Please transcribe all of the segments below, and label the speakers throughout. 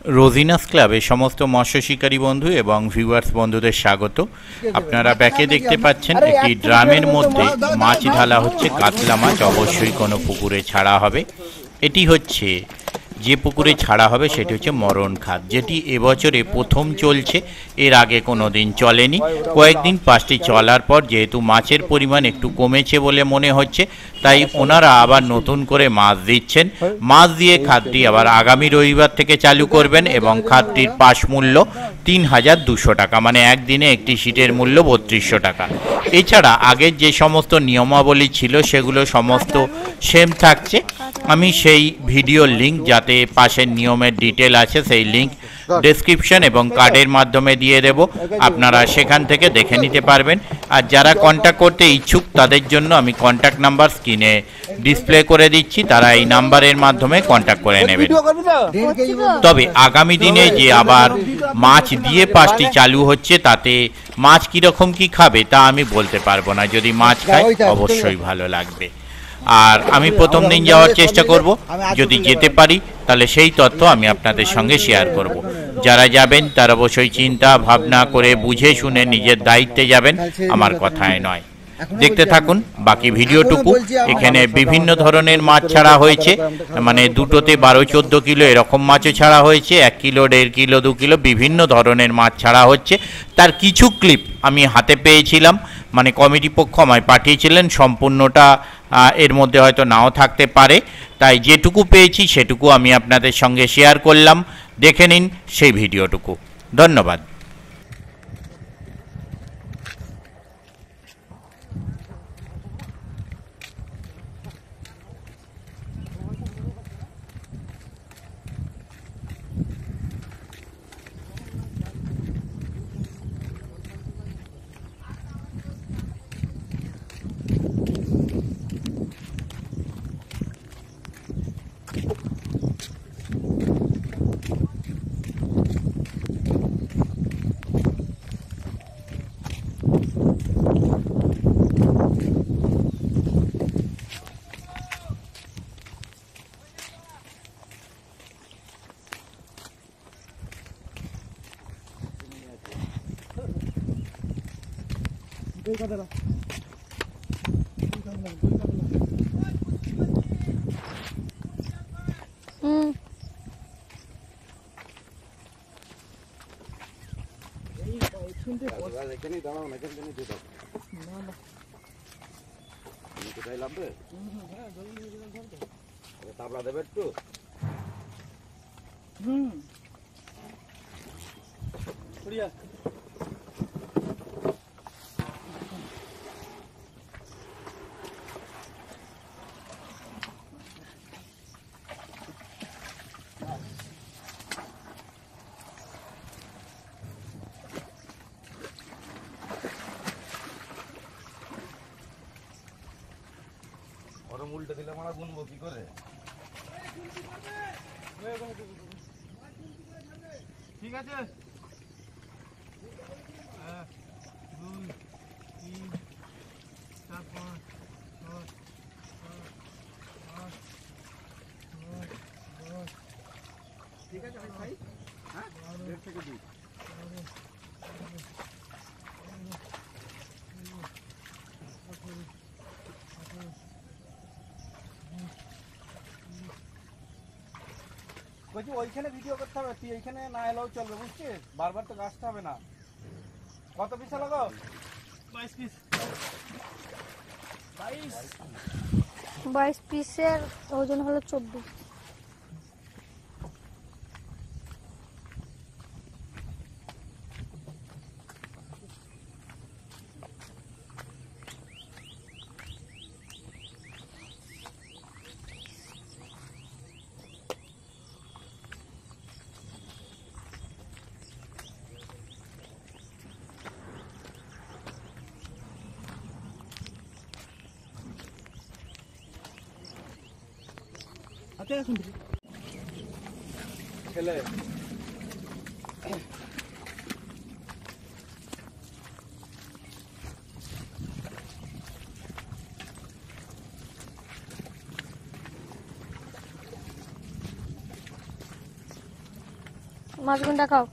Speaker 1: রোজিনাস ক্লাবে সমস্ত মৎস্য শিকারী বন্ধু এবং ভিউয়ার্স বন্ধুদের স্বাগত। আপনারা ব্যাকে দেখতে পাচ্ছেন একটি ড্রামের মধ্যে মাছ ঢালা হচ্ছে, কাতলা মাছ। অবশ্যই কোনো পুকুরে ছাড়া হবে। এটি হচ্ছে যে পুকুরে ছাড়া হবে সেটি হচ্ছে মরণ খাত, যেটি এবছরে প্রথম চলছে। এর আগে কোনো দিন চলেনি। কয়েকদিন পাঁচটি চলার পর যেহেতু মাছের পরিমাণ একটু কমেছে বলে মনে হচ্ছে, তাই ওনারা আবার নতুন করে মাছ দিচ্ছেন। মাছ দিয়ে খাতটি আবার আগামী রবিবার থেকে চালু করবেন এবং খাতটির পাশ মূল্য ৩,২০০ টাকা, মানে একদিনে একটি সিটের মূল্য ৩২০০ টাকা। এছাড়া আগের যে সমস্ত নিয়মাবলী ছিল সেগুলো সমস্ত সেম থাকছে। আমি সেই ভিডিওর লিঙ্ক, যাতে পাশের নিয়মের ডিটেল আছে, সেই লিঙ্ক ডেসক্রিপশন এবং কার্ডের মাধ্যমে দিয়ে দেব। আপনারা সেখান থেকে দেখে নিতে পারবেন। আর যারা কন্ট্যাক্ট করতে ইচ্ছুক তাদের জন্য আমি কন্ট্যাক্ট নাম্বার স্ক্রিনে ডিসপ্লে করে দিচ্ছি, তারা এই নাম্বারের মাধ্যমে কন্ট্যাক্ট করে নেবেন। তবে আগামী দিনে যে আবার মাছ দিয়ে পাশটি চালু হচ্ছে, তাতে মাছ কীরকম কী খাবে তা আমি বলতে পারবো না। যদি মাছ খায় অবশ্যই ভালো লাগবে। আর আমি প্রথম দিন যাওয়ার চেষ্টা করব, যদি যেতে পারি তাহলে সেই তথ্য আমি আপনাদের সঙ্গে শেয়ার করব। যারা যাবেন তারা অবশ্যই চিন্তা ভাবনা করে বুঝে শুনে নিজের দায়িত্বে যাবেন, আমার কথায় নয়। দেখতে থাকুন বাকি ভিডিওটুকু। এখানে বিভিন্ন ধরনের মাছ ছাড়া হয়েছে, মানে দুটোতে ১২-১৪ কিলো এরকম মাছও ছাড়া হয়েছে, ১ কিলো, ১.৫ কিলো, ২ কিলো, বিভিন্ন ধরনের মাছ ছাড়া হচ্ছে। তার কিছু ক্লিপ আমি হাতে পেয়েছিলাম, মানে কমিটি পক্ষ আমায় পাঠিয়েছিলেন। সম্পূর্ণটা এর মধ্যে হয়তো নাও থাকতে পারে, তাই যেটুকু পেয়েছি সেটুকু আমি আপনাদের সঙ্গে শেয়ার করলাম। দেখে নিন সেই ভিডিওটুকু। ধন্যবাদ।
Speaker 2: তাবলা দেবে একটু। ওরম উল্টে দিলে আমরা গুনবো কি করে? ঠিক আছে, 1, 2, 3, 4, 5, 6, 7, 8, 9, 10। ঠিক আছে ভাই, হ্যাঁ 1.5 থেকে 2। বলছি ওইখানে ভিডিও করতে হবে, তুই এইখানে না এলেও চলবে, বুঝছিস? বারবার তো আসতে হবে না। কত পিস লাগো? 22 পিস।
Speaker 3: 22 পিসের ওজন হলো 14।
Speaker 2: আচ্ছা শুন খেলে
Speaker 3: মাছগুলো দেখাও।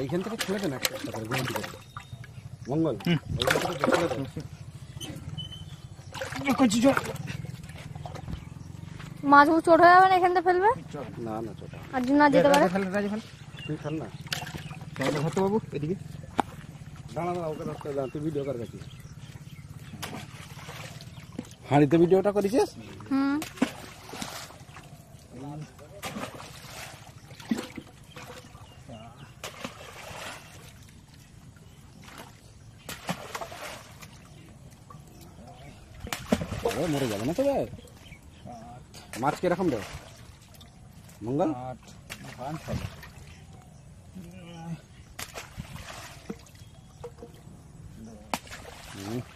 Speaker 2: এইখান থেকে ছেড়ে দেন একটা করে গুনতি করে মঙ্গল এইখান থেকে ছেড়ে দেন
Speaker 3: মাছগুলো চোট হয়ে যাবে না এখান থেকে ফেলবে?
Speaker 2: না না ছোট
Speaker 3: আর না যেতে পারে।
Speaker 2: তুই ফেল না ধরতে বাবু এদিকে দাঁড়া দাঁড়া ওকে রাস্তায় দাঁড়া তুই ভিডিও কর গেছিস হাঁড়িতে ভিডিওটা করেছিস
Speaker 3: হুম।
Speaker 2: মরে যাবে না তবে মাছ কিরকম রে মঙ্গল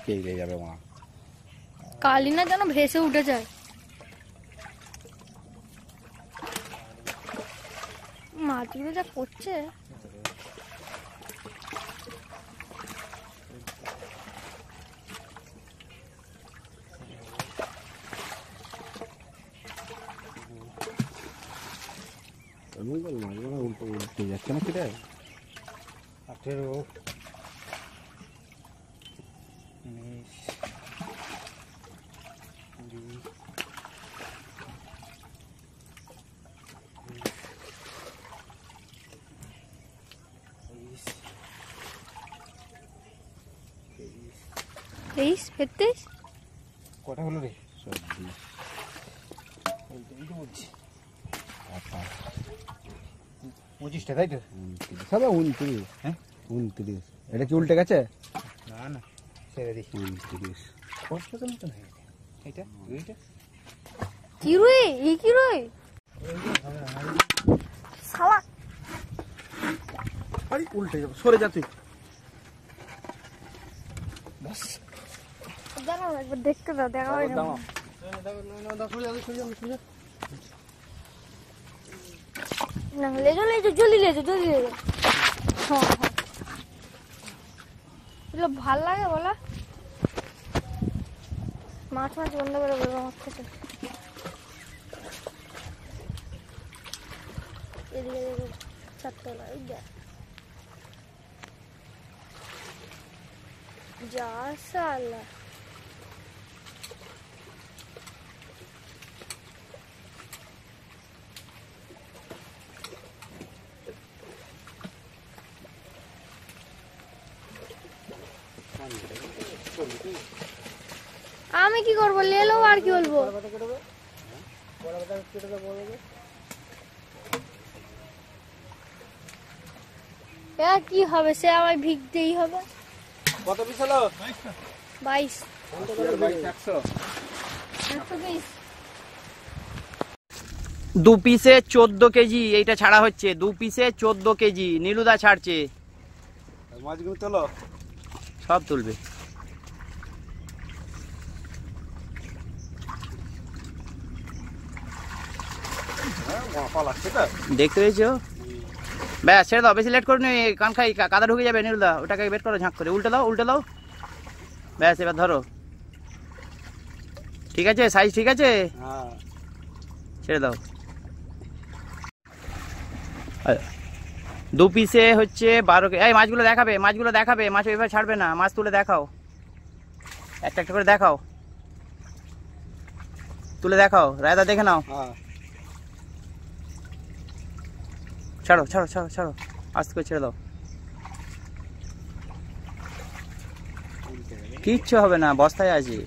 Speaker 2: পেয়ে যাবে মা
Speaker 3: কালি না যেন ভেসে উঠে যায়। মাছগুলো যা করছে।
Speaker 2: মঙ্গল মাছ উল্টো উল্টে যাচ্ছে না কিরে 18
Speaker 3: তেইশ 33
Speaker 2: কটা হলো রে 24 25টা তাই তো 29 হ্যাঁ 29 এটা কি উল্টে গেছে না না ছেড়ে দিই 29 কষ্টটা মতন হয়ে গেছে এটা দুইটা
Speaker 3: কি রুই এই কি রুই শালা
Speaker 2: আরে উল্টে যাবে সরে যা তুই বাস
Speaker 3: দাঁড়াও একবার দেখতে দাও দেখা হয় না। না লেজো লেজো জলদি লেজো হ্যাঁ হ্যাঁ এগুলো ভাল লাগে বলা মাছ মাছ বন্ধ করে বলবো আমার থেকে এদিকে দেখো চারতলা এই দেখ যা সালা আমি কি করবো লেলো আর কি বলবো কি হবে সে আমায় ভিগতেই হবে
Speaker 2: কত পিস হলো
Speaker 3: 22
Speaker 4: দু পিসে 14 কেজি এইটা ছাড়া হচ্ছে 2 পিসে 14 কেজি নীলুদা ছাড়ছে
Speaker 2: মাছগুলো তোলো
Speaker 4: সব তুলবে দেখতে পেয়েছো ব্যাস ছেড়ে দাও বেশি লেট করুন কান খাই কাদা ঢুকে যাবে নীলুদা ওটাকে বেট করো ঝাঁক করে উল্টে দাও ব্যাস এবার ধরো ঠিক আছে সাইজ ঠিক আছে ছেড়ে দাও 2 পিসে হচ্ছে 12 কেজি এই মাছগুলো দেখাবে মাছ এভাবে ছাড়বে না মাছ তুলে দেখাও একটা একটা করে দেখাও তুলে দেখাও রায়দা দেখে নাও ছাড়ো আস্তে করে ছেড়ে দাও কিচ্ছু হবে না বস্তায় আছে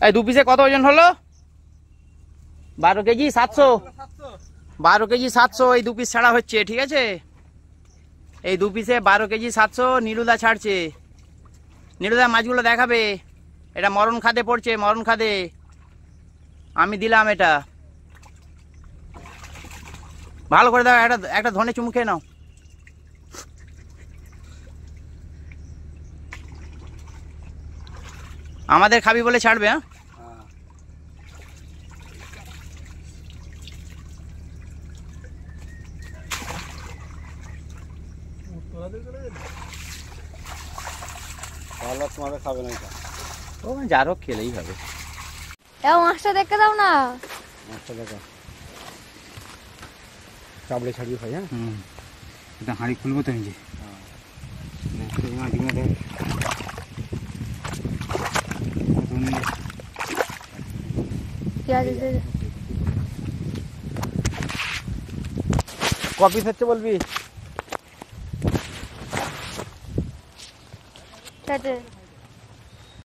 Speaker 4: এই 2 পিসে কত ওজন হলো 12 কেজি 700 12 কেজি 700 এই 2 পিস ছাড়া হচ্ছে ঠিক আছে এই 2 পিসে 12 কেজি 700 নীলুদা ছাড়ছে নীলুদা মাছগুলো দেখাবে এটা মরণ খাদে পড়ছে মরণ খাদে আমি দিলাম এটা ভালো করে দাও একটা ধনে চুমু খেয়ে নাও আমাদের খাবি বলে ছাড়বে হ্যাঁ
Speaker 2: তাহলে তোমাদের খাবে না এটা।
Speaker 4: ওখানে যার হোক খেলেই হবে।
Speaker 3: মাছটা দেখে দাও না।
Speaker 2: মাছটা দেখো চাবড়ে ছাড়িয়ে খাই। হ্যাঁ এটা হাঁড়ি খুলবো তো নিজে। কপি হচ্ছে বলবি?
Speaker 3: ঠিক আছে।